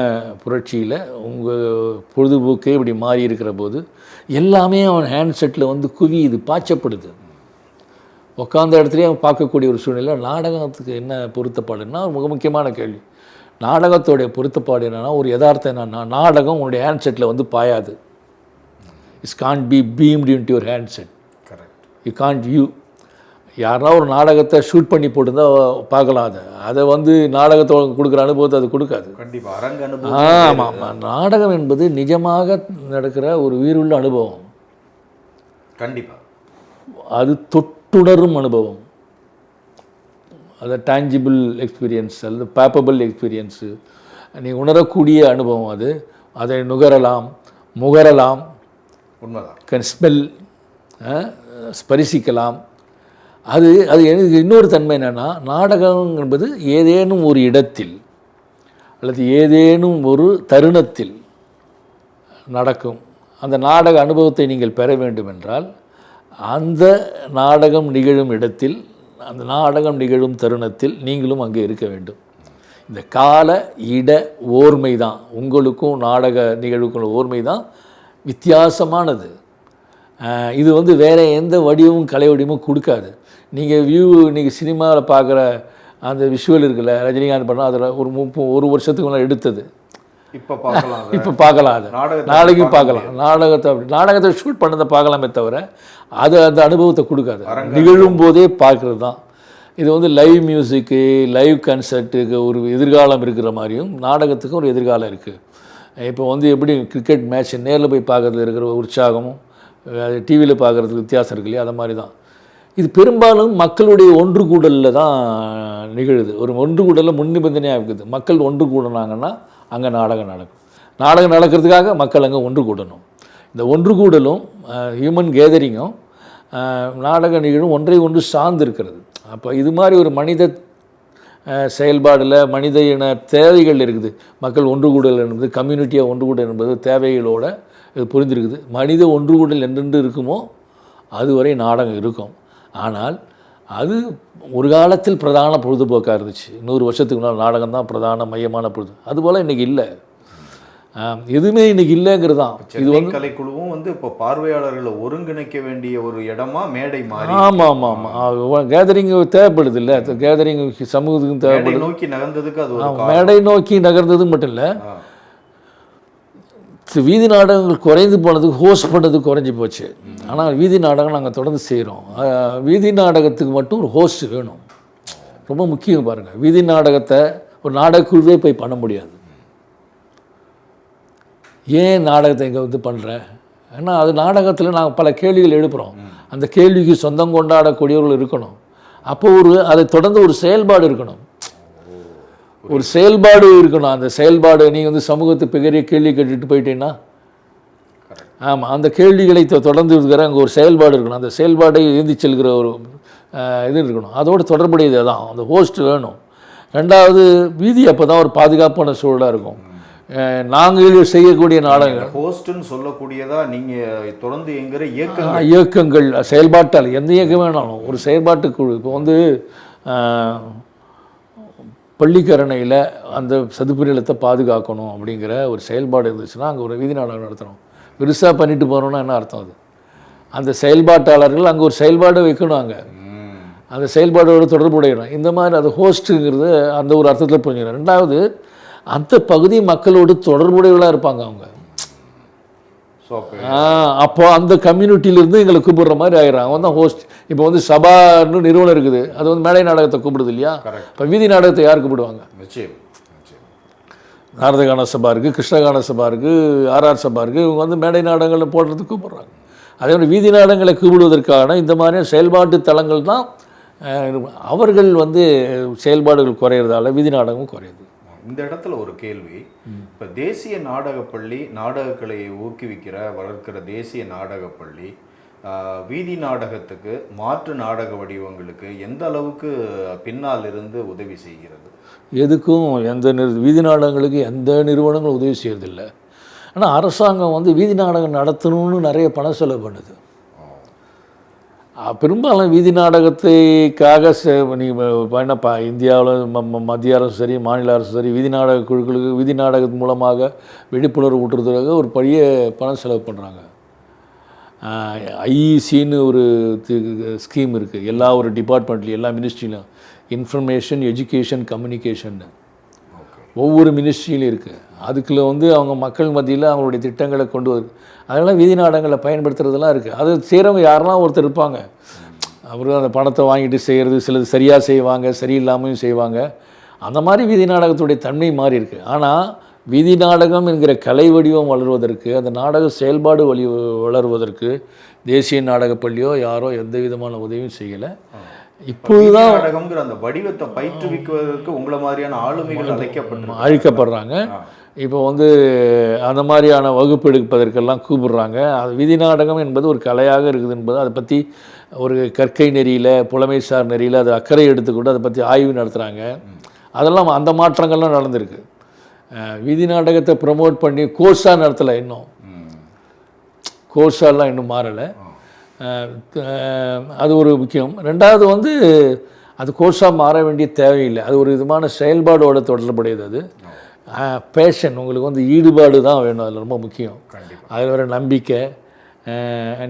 C: புரட்சியில் உங்கள் பொழுதுபோக்கே இப்படி மாறி இருக்கிற போது எல்லாமே அவன் ஹேண்ட்செட்டில் வந்து குவியுது, பாய்ச்சப்படுது. உட்காந்த இடத்துலையே அவன் பார்க்கக்கூடிய ஒரு சூழ்நிலை. நாடகத்துக்கு என்ன பொருத்தப்பாடுன்னா மிக முக்கியமான கேள்வி. நாடகத்தோடைய பொருத்தப்பாடு என்னென்னா, ஒரு யதார்த்தம் என்னென்னா, நாடகம் உன்னுடைய ஹேண்ட்செட்டில் வந்து பாயாது. It's can't be beamed in your handset.
B: Correct.
C: You can't view. யாருன்னா ஒரு நாடகத்தை ஷூட் பண்ணி போட்டுருந்தா பார்க்கலாம். அதை வந்து நாடகத்தை கொடுக்குற அனுபவத்தை அது கொடுக்காது.
B: கண்டிப்பாக அரங்க அனுபவம்.
C: ஆமாம், நாடகம் என்பது நிஜமாக நடக்கிற ஒரு உயிருள்ள அனுபவம்.
B: கண்டிப்பாக
C: அது தொட்டுணரும் அனுபவம். அது டேஞ்சிபிள் எக்ஸ்பீரியன்ஸ் அல்லது பேப்பபிள் எக்ஸ்பீரியன்ஸு, நீ உணரக்கூடிய அனுபவம். அது அதை நுகரலாம், முகரலாம்,
B: உண்மைதான்.
C: கேன் ஸ்மெல், ஸ்பரிசிக்கலாம். அது எனக்கு இன்னொரு தன்மை என்னென்னா, நாடகம் என்பது ஏதேனும் ஒரு இடத்தில் அல்லது ஏதேனும் ஒரு தருணத்தில் நடக்கும். அந்த நாடக அனுபவத்தை நீங்கள் பெற வேண்டும் என்றால் அந்த நாடகம் நிகழும் இடத்தில், அந்த நாடகம் நிகழும் தருணத்தில் நீங்களும் அங்கே இருக்க வேண்டும். இந்த கால இட ஓர்மை தான் உங்களுக்கும் நாடக நிகழ்வுக்கும் ஓர்மை தான் வித்தியாசமானது. இது வந்து வேறு எந்த வடிவமும் கலை வடிவமும் கொடுக்காது. நீங்கள் நீங்கள் சினிமாவில் பார்க்குற அந்த விஷுவல் இருக்குல்ல, ரஜினிகாந்த் படம், அதில் ஒரு வருஷத்துக்கு முன்னாடி எடுத்தது. இப்போ பார்க்கலாம், அது நாளைக்கும் பார்க்கலாம். நாடகத்தை ஷூட் பண்ணதை பார்க்கலாமே தவிர அது அந்த அனுபவத்தை கொடுக்காது. நிகழும் போதே பார்க்குறது தான். இது வந்து லைவ் மியூசிக்கு, லைவ் கன்சர்ட்டுக்கு ஒரு எதிர்காலம் இருக்கிற மாதிரியும் நாடகத்துக்கும் ஒரு எதிர்காலம் இருக்குது. இப்போ வந்து எப்படி கிரிக்கெட் மேட்ச் நேரில் போய் பார்க்குறதுல இருக்கிற உற்சாகமும் டிவியில் பார்க்குறதுக்கு வித்தியாசம் இருக்கு இல்லையா, அது மாதிரி தான் இது. பெரும்பாலும் மக்களுடைய ஒன்று கூடலில் தான் நிகழுது. ஒரு ஒன்று கூடலில் முன் நிபந்தனையாக இருக்குது. மக்கள் ஒன்று கூடினாங்கன்னா அங்கே நாடகம் நடக்கும். நாடகம் நடக்கிறதுக்காக மக்கள் அங்கே ஒன்று கூடணும். இந்த ஒன்று கூடலும் ஹியூமன் கேதரிங்கும் நாடக நிகழும் ஒன்றை ஒன்று சார்ந்து இருக்கிறது. அப்போ இது மாதிரி ஒரு மனித செயல்பாடில் மனித இன தேவைகள் இருக்குது. மக்கள் ஒன்று கூடல் என்பது, கம்யூனிட்டியாக ஒன்று கூடல் என்பது தேவைகளோடு இது புரிந்திருக்குது. மனித ஒன்று கூடல் என்றென்று இருக்குமோ அதுவரை நாடகம் இருக்கும். ஆனால் அது ஒரு காலத்தில் பிரதான பொழுதுபோக்காக இருந்துச்சு. 100 வருஷத்துக்கு முன்னால் நாடகம் தான் பிரதான மையமான பொழுது. அதுபோல் இன்றைக்கி இல்லை, எதுவுமே இன்றைக்கி இல்லைங்கிறது தான்.
B: இது வந்து கலைக்குழுவும் வந்து இப்போ பார்வையாளர்களை ஒருங்கிணைக்க வேண்டிய ஒரு இடமா மேடை மாறி.
C: ஆமாம் ஆமாம் ஆமாம், கேதரிங் தேவைப்படுது இல்லை, கேதரிங் சமூகத்துக்கும் தேவைப்படுது.
B: நோக்கி நகர்ந்ததுக்கு அது
C: மேடை நோக்கி நகர்ந்தது மட்டும் இல்லை, வீதி நாடகங்கள் குறைந்து போனதுக்கு ஹோஸ்ட் பண்ணது குறைஞ்சி போச்சு. ஆனால் வீதி நாடகம் நாங்கள் தொடர்ந்து செய்கிறோம். வீதி நாடகத்துக்கு மட்டும் ஒரு ஹோஸ்ட் வேணும், ரொம்ப முக்கியம். பாருங்கள், வீதி நாடகத்தை ஒரு நாடகக்குழுவே போய் பண்ண முடியாது. ஏன் நாடகத்தை இங்கே வந்து பண்ணுறேன்? ஏன்னா அது நாடகத்தில் நாங்கள் பல கேள்விகள் எழுப்புகிறோம். அந்த கேள்விக்கு சொந்தம் கொண்டாடக்கூடியவர்கள் இருக்கணும். அப்போது அதை தொடர்ந்து ஒரு செயல்பாடு இருக்கணும், ஒரு செயல்பாடு இருக்கணும். அந்த செயல்பாடு நீங்கள் வந்து சமூகத்துக்கு பெரிய கேள்வி கேட்டுட்டு போயிட்டீங்கன்னா, ஆமாம், அந்த கேள்விகளை தொடர்ந்து இருக்கிற அங்கே ஒரு செயல்பாடு இருக்கணும். அந்த செயல்பாடை ஏந்தி செல்கிற ஒரு இது இருக்கணும். அதோடு தொடர்புடையது தான் அந்த ஹோஸ்ட் வேணும். ரெண்டாவது, வீதி அப்போ தான் ஒரு பாதுகாப்பான சூழலாக இருக்கும். நாங்கள் செய்யக்கூடிய நாடகங்கள்
B: ஹோஸ்ட்னு சொல்லக்கூடியதா நீங்கள் தொடர்ந்து என்கிற
C: இயக்கங்கள் செயல்பாட்டால் எந்த இயக்கம் வேணாலும் ஒரு செயல்பாட்டு குழு. இப்போ வந்து பள்ளிக்கரணையில் அந்த சதுப்பு நிலத்தை பாதுகாக்கணும் அப்படிங்கிற ஒரு செயல்பாடு இருந்துச்சுன்னா அங்கே ஒரு வீதி நாடகம் நடத்தணும். பெருசாக பண்ணிட்டு போகிறோன்னா என்ன அர்த்தம்? அது அந்த செயல்பாட்டாளர்கள் அங்கே ஒரு செயல்பாடு வைக்கணும், அங்கே அந்த செயல்பாடோடு தொடர்புடையணும். இந்த மாதிரி அது ஹோஸ்ட்டுங்கிறது அந்த ஒரு அர்த்தத்தில் புரிஞ்சுக்கணும். ரெண்டாவது, அந்த பகுதி மக்களோடு தொடர்புடையவளாக இருப்பாங்க அவங்க. அப்போ அந்த கம்யூனிட்டியிலேருந்து எங்களை கூப்பிடுற மாதிரி ஆயிடுறாங்க. அவன் தான் ஹோஸ்ட். இப்போ வந்து சபான்னு நிறுவனம் இருக்குது, அது வந்து மேடை நாடகத்தை கூப்பிடுது இல்லையா? இப்போ வீதி நாடகத்தை யார் கூப்பிடுவாங்க? நாரதகான சபா இருக்குது, கிருஷ்ணகான சபா இருக்குது, ஆர்ஆர் சபா இருக்குது. இவங்க வந்து மேடை நாடகங்களை போடுறதுக்கு கூப்பிட்றாங்க. அதே மாதிரி வீதி நாடகங்களை கூப்பிடுவதற்கான இந்த மாதிரியான செயல்பாட்டு தளங்கள் தான். அவர்கள் வந்து செயல்பாடுகள் குறையிறதால வீதி நாடகமும் குறையுது.
B: இந்த இடத்துல ஒரு கேள்வி. இப்போ தேசிய நாடகப்பள்ளி நாடகக்கலையை ஊக்குவிக்கிற வளர்க்கிற தேசிய நாடகப்பள்ளி வீதி நாடகத்துக்கு மாற்று நாடக வடிவங்களுக்கு எந்த அளவுக்கு பின்னால் இருந்து உதவி செய்கிறது?
C: எதுக்கும் வீதி நாடகங்களுக்கு எந்த நிறுவனங்களும் உதவி செய்யறதில்லை. ஆனால் அரசாங்கம் வந்து வீதி நாடகம் நடத்தணும்னு நிறைய பணம் செலவு பண்ணுது. பெரும்பாலும் வீதி நாடகத்துக்காக என்னப்பா இந்தியாவில் மத்திய அரசும் சரி மாநில அரசும் சரி வீதி நாடக குழுக்களுக்கு வீதி நாடகத்தின் மூலமாக விழிப்புணர்வு ஊட்டுறதுக்காக ஒரு பெரிய பணம் செலவு பண்ணுறாங்க. ஐஇசின்னு ஒரு ஸ்கீம் இருக்குது, எல்லா ஒரு டிபார்ட்மெண்ட்லேயும் எல்லா மினிஸ்ட்ரியிலும், இன்ஃபர்மேஷன் எஜுகேஷன் கம்யூனிகேஷன் ஒவ்வொரு மினிஸ்ட்ரியிலும் இருக்குது. அதுக்குள்ள வந்து அவங்க மக்கள் மத்தியில் அவங்களுடைய திட்டங்களை கொண்டு வருது. அதனால் வீதி நாடகங்களை பயன்படுத்துறதெல்லாம் இருக்குது. அது செய்கிறவங்க யாரெல்லாம் ஒருத்தர் இருப்பாங்க, அவரு அந்த பணத்தை வாங்கிட்டு செய்கிறது, சிலது சரியாக செய்வாங்க, சரியில்லாமையும் செய்வாங்க. அந்த மாதிரி வீதி நாடகத்துடைய தன்மை மாறி இருக்குது. ஆனால் வீதி நாடகம் என்கிற கலை வடிவம் வளர்வதற்கு, அந்த நாடக செயல்பாடு வளர்வதற்கு தேசிய நாடகப்பள்ளியோ யாரோ எந்த விதமான உதவியும் செய்யலை. இப்போதுதான்
B: நாடகம்ங்கிற அந்த வடிவத்தை பயிற்றுவிக்குவதற்கு உங்களை மாதிரியான ஆளுமைகள்
C: அழைக்கப்படுறாங்க. இப்போ வந்து அந்த மாதிரியான வகுப்பு எடுப்பதற்கெல்லாம் கூப்பிடுறாங்க. அது வீதி நாடகம் என்பது ஒரு கலையாக இருக்குது என்பது, அதை பற்றி ஒரு கற்கை நெறியில் புலமைசார் நெறியில் அது அக்கறை எடுத்துக்கொண்டு அதை பற்றி ஆய்வு நடத்துகிறாங்க. அதெல்லாம் அந்த மாற்றங்கள்லாம் நடந்திருக்கு. வீதி நாடகத்தை ப்ரமோட் பண்ணி கோர்ஸாக நடத்தலை, இன்னும் கோர்ஸாலாம் இன்னும் மாறலை. அது ஒரு முக்கியம். ரெண்டாவது வந்து அது கோர்ஸாக மாற வேண்டிய தேவையில்லை. அது ஒரு விதமான செயல்பாடோட தொடர்புடையது. அது பேஷன், உங்களுக்கு வந்து ஈடுபாடு தான் வேணும், அதில் ரொம்ப முக்கியம். அதில் வர நம்பிக்கை.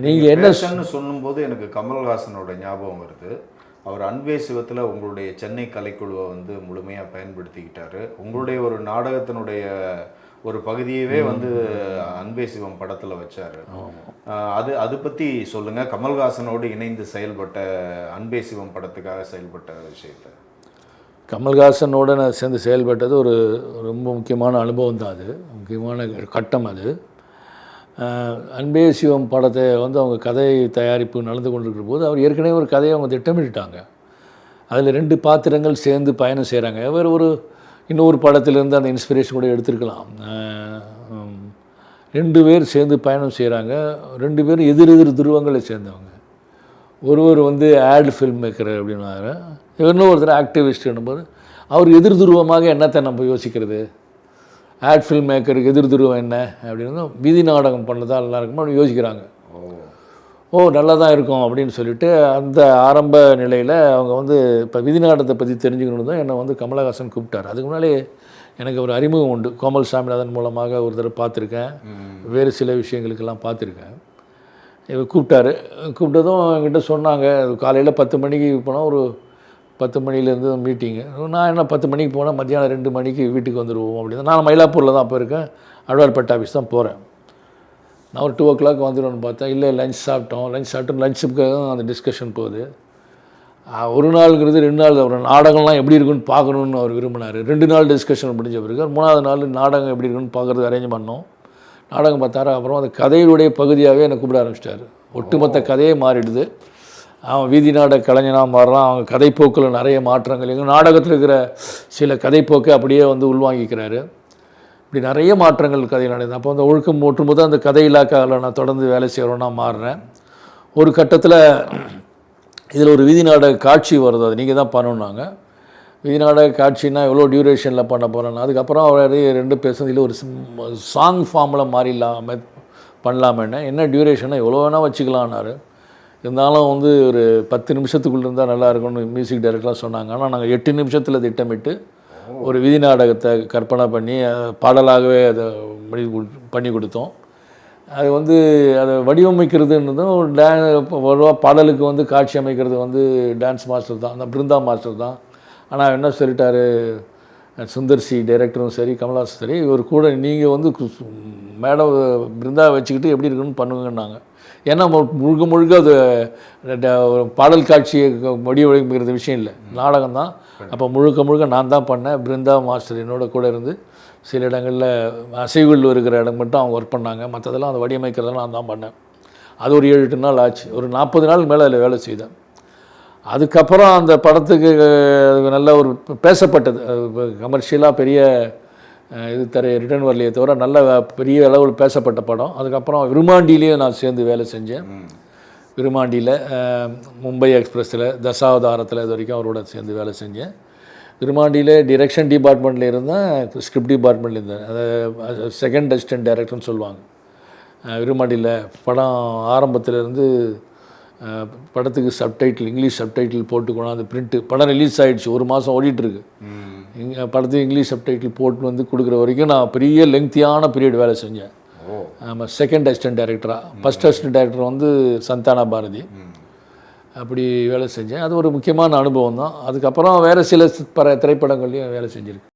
C: நீங்கள் என்ன
B: சொல்லும்போது எனக்கு கமல்ஹாசனோட ஞாபகம் வருது. அவர் அன்பே சிவத்தில் உங்களுடைய சென்னை கலைக்குழுவை வந்து முழுமையாக பயன்படுத்திக்கிட்டாரு. உங்களுடைய ஒரு நாடகத்தினுடைய ஒரு பகுதியவே வந்து அன்பே சிவம் படத்தில் வச்சார். அது பற்றி சொல்லுங்கள். கமல்ஹாசனோடு இணைந்து செயல்பட்ட அன்பே சிவம் படத்துக்காக செயல்பட்ட விஷயத்தை.
C: கமல்ஹாசனோடு நான் சேர்ந்து செயல்பட்டது ஒரு ரொம்ப முக்கியமான அனுபவம் தான். அது முக்கியமான கட்டம். அது அன்பே சிவம் படத்தை வந்து அவங்க கதை தயாரிப்பு நடந்து கொண்டிருக்கிற போது அவர் ஏற்கனவே ஒரு கதையை அவங்க திட்டமிட்டாங்க. அதில் 2 பாத்திரங்கள் சேர்ந்து பயணம் செய்கிறாங்க. வேறு ஒரு இன்னொரு படத்திலேருந்து அந்த இன்ஸ்பிரேஷன் கூட எடுத்துருக்கலாம். 2 பேர் சேர்ந்து பயணம் செய்கிறாங்க. 2 பேரும் எதிர் துருவங்களை சேர்ந்தவங்க. ஒருவர் வந்து ஆட் ஃபில்ம் மேக்கர் அப்படின்னாரு, இன்னொருத்தர் ஆக்டிவிஸ்ட் என்னும்போது அவர் எதிர் துருவமாக என்னத்தை நம்ம யோசிக்கிறது? ஆட் ஃபில்ம் மேக்கருக்கு எதிர் துருவம் என்ன அப்படின்னு வீதி நாடகம் பண்ணதா நல்லா இருக்குமா அப்படின்னு யோசிக்கிறாங்க. நல்லா தான் இருக்கும் அப்படின்னு சொல்லிட்டு அந்த ஆரம்ப நிலையில் அவங்க வந்து இப்போ வீதி நாடகத்தை பற்றி தெரிஞ்சுக்கணும் தான் என்னை வந்து கமலஹாசன் கூப்பிட்டார். அதுக்கு முன்னாலே எனக்கு ஒரு அறிமுகம் உண்டு. கோமல் சாமிநாதன் மூலமாக ஒரு தடவை பார்த்துருக்கேன், வேறு சில விஷயங்களுக்கெல்லாம் பார்த்துருக்கேன். இவர் கூப்பிட்டதும் என்கிட்ட சொன்னாங்க, காலையில் 10 மணிக்கு போனால் ஒரு 10 மணிலேருந்து மீட்டிங்கு. நான் என்ன 10 மணிக்கு போனால் மத்தியானம் 2 மணிக்கு வீட்டுக்கு வந்துடுவோம் அப்படின்னு. நான் மயிலாப்பூரில் தான் அப்போ இருக்கேன், அழ்வார்பேட்டை ஆஃபீஸ் தான் போகிறேன். நான் ஒரு 2 o'clock வந்துடும்னு பார்த்தேன். இல்லை லஞ்ச் சாப்பிட்டு லஞ்சுக்காக அந்த டிஸ்கஷன் போகுது. ஒரு நாளுங்கிறது 2 நாள். ஒரு நாடகம்லாம் எப்படி இருக்குன்னு பார்க்கணுன்னு அவர் விரும்பினார். 2 நாள் டிஸ்கஷன் முடிஞ்ச பிறகு 3ஆவது நாள் நாடகம் எப்படி இருக்குன்னு பார்க்குறதுக்கு அரேஞ்ச் பண்ணோம். நாடகம் பார்த்தாரு. அப்புறம் அந்த கதையுடைய பகுதியாகவே என்னை கூப்பிட ஆரம்பிச்சிட்டார். ஒட்டுமொத்த கதையே மாறிடுது. அவன் வீதி நாடக கலைஞனாக மாறுறான். அவங்க கதைப்போக்கில் நிறைய மாற்றங்கள், எங்கள் நாடகத்தில் இருக்கிற சில கதைப்போக்கை அப்படியே வந்து உள்வாங்கிக்கிறாரு. இப்படி நிறைய மாற்றங்கள் கதை நடந்தது. அப்போ அந்த ஒழுக்கம் ஒட்டும்போது அந்த கதை இலாக்காவில் நான் தொடர்ந்து வேலை செய்கிறோன்னா மாறுறேன். ஒரு கட்டத்தில் இதில் ஒரு வீதி நாடக காட்சி வருது, அது நீங்கள் தான் பண்ணணுன்னாங்க. வீதி நாடக காட்சின்னா எவ்வளோ டியூரேஷனில் பண்ண போகிறேன்னா, அதுக்கப்புறம் அவர் 2 பேசுனதில் ஒரு சாங் ஃபார்மில் மாறிடலாம் பண்ணலாமேன்னா, என்ன டியூரேஷனாக எவ்வளோ வேணால் வச்சுக்கலான்னாரு. இருந்தாலும் வந்து ஒரு 10 நிமிஷத்துக்குள்ளே இருந்தால் நல்லா இருக்கும்னு மியூசிக் டைரக்டர்லாம் சொன்னாங்க. ஆனால் நாங்கள் 8 நிமிஷத்தில் திட்டமிட்டு ஒரு வீதி நாடகத்தை கற்பனை பண்ணி பாடலாகவே அதை பண்ணி கொடுத்தோம். அது வந்து அதை வடிவமைக்கிறதுன்றதும் ஒரு பாடலுக்கு வந்து காட்சி அமைக்கிறது வந்து டான்ஸ் மாஸ்டர் தான், அந்த பிருந்தா மாஸ்டர் தான். ஆனால் என்ன சொல்லிட்டாரு சுந்தர்சி டைரக்டரும் சரி கமல்ஹாசன் சரி, இவர் கூட நீங்கள் வந்து மேடம் பிருந்தா வச்சுக்கிட்டு எப்படி இருக்குன்னு பண்ணுங்கன்னாங்க. ஏன்னா முழுக்க அது பாடல் காட்சியை வடிவமைக்கிறது விஷயம் இல்லை, நாடகம் தான். அப்போ முழுக்க நான் தான் பண்ணேன். பிருந்தா மாஸ்டர் என்னோட கூட இருந்து சில இடங்களில் அசைவுகள் இருக்கிற இடம் மட்டும் அவங்க ஒர்க் பண்ணாங்க. மற்றதெல்லாம் அந்த வடிவமைக்கிறதெல்லாம் நான் தான் பண்ணேன். அது ஒரு 7-8 நாள் ஆச்சு. ஒரு 40 நாள் மேலே அதில் வேலை செய்தேன். அதுக்கப்புறம் அந்த படத்துக்கு நல்ல ஒரு பேசப்பட்டது, கமர்ஷியலாக பெரிய இது ரிட்டர்ன் வரலையே தவிர நல்ல பெரிய அளவில் பேசப்பட்ட படம். அதுக்கப்புறம் விருமாண்டிலேயே நான் சேர்ந்து வேலை செஞ்சேன். விருமாண்டியில், மும்பை எக்ஸ்பிரஸில், தசாவதாரத்தில் இது வரைக்கும் அவரோட சேர்ந்து வேலை செஞ்சேன். விருமாண்டியில் டிரெக்ஷன் டிபார்ட்மெண்ட்டில் இருந்தேன், ஸ்கிரிப்ட் டிபார்ட்மெண்ட்டில் இருந்தேன். அதை செகண்ட் அசிஸ்டன்ட் டைரக்டர்னு சொல்லுவாங்க. விருமாண்டியில் படம் ஆரம்பத்திலேருந்து படத்துக்கு சப்டைட்டில், இங்கிலீஷ் சப்டைட்டில் போட்டு கொண்டாந்து பிரிண்ட்டு, படம் ரிலீஸ் ஆகிடுச்சு, 1 மாதம் ஓடிட்டுருக்கு. படத்துக்கு இங்கிலீஷ் சப்டைட்டில் போட்டு வந்து கொடுக்குற வரைக்கும் நான் பெரிய லெங்க்தியான பீரியட் வேலை செஞ்சேன். ஆமாம், செகண்ட் அசிஸ்டன்ட் டைரக்டராக. ஃபஸ்ட் அசிஸ்டன்ட் டைரக்டர் வந்து சந்தானா பாரதி. அப்படி வேலை செஞ்சேன். அது ஒரு முக்கியமான அனுபவம் தான். அதுக்கப்புறம் வேறு சில திரைப்படங்கள்லையும் வேலை செஞ்சுருக்கு.